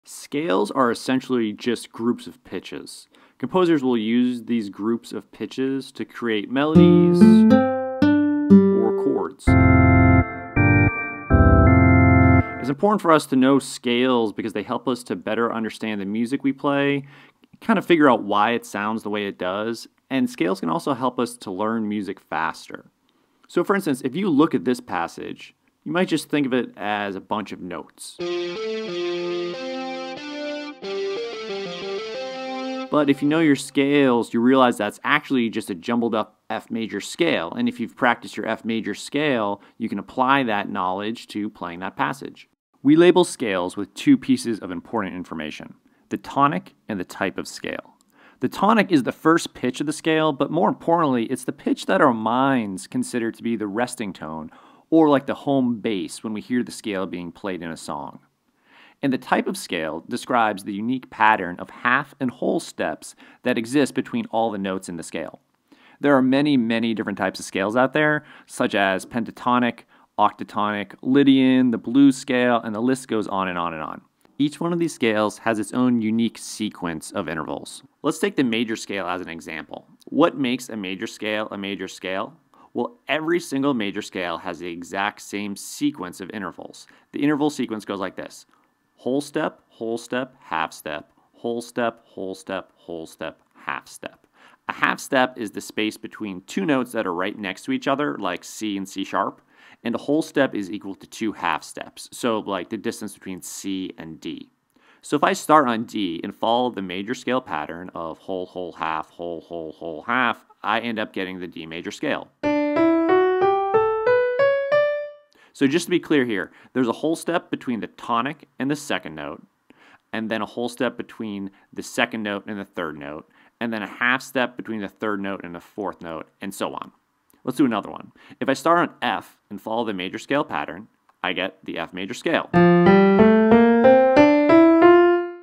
Scales are essentially just groups of pitches. Composers will use these groups of pitches to create melodies or chords. It's important for us to know scales because they help us to better understand the music we play, kind of figure out why it sounds the way it does, and scales can also help us to learn music faster. So for instance, if you look at this passage, you might just think of it as a bunch of notes. But if you know your scales, you realize that's actually just a jumbled up F major scale. And if you've practiced your F major scale, you can apply that knowledge to playing that passage. We label scales with two pieces of important information: the tonic and the type of scale. The tonic is the first pitch of the scale, but more importantly, it's the pitch that our minds consider to be the resting tone, or like the home base when we hear the scale being played in a song. And the type of scale describes the unique pattern of half and whole steps that exist between all the notes in the scale. There are many different types of scales out there, such as pentatonic, octatonic, Lydian, the blues scale, and the list goes on and on and on. Each one of these scales has its own unique sequence of intervals. Let's take the major scale as an example. What makes a major scale a major scale? Well, every single major scale has the exact same sequence of intervals. The interval sequence goes like this: whole step, half step, whole step, whole step, whole step, half step. A half step is the space between two notes that are right next to each other, like C and C sharp, and a whole step is equal to two half steps, so like the distance between C and D. So if I start on D and follow the major scale pattern of whole, half, whole, half, I end up getting the D major scale. So just to be clear here, there's a whole step between the tonic and the second note, and then a whole step between the second note and the third note, and then a half step between the third note and the fourth note, and so on. Let's do another one. If I start on F and follow the major scale pattern, I get the F major scale.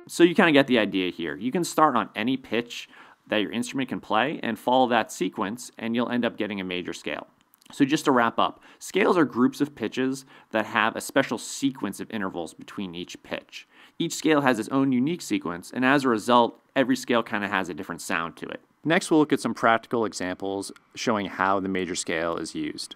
So you kind of get the idea here. You can start on any pitch that your instrument can play and follow that sequence, and you'll end up getting a major scale. So just to wrap up, scales are groups of pitches that have a special sequence of intervals between each pitch. Each scale has its own unique sequence, and as a result, every scale kind of has a different sound to it. Next, we'll look at some practical examples showing how the major scale is used.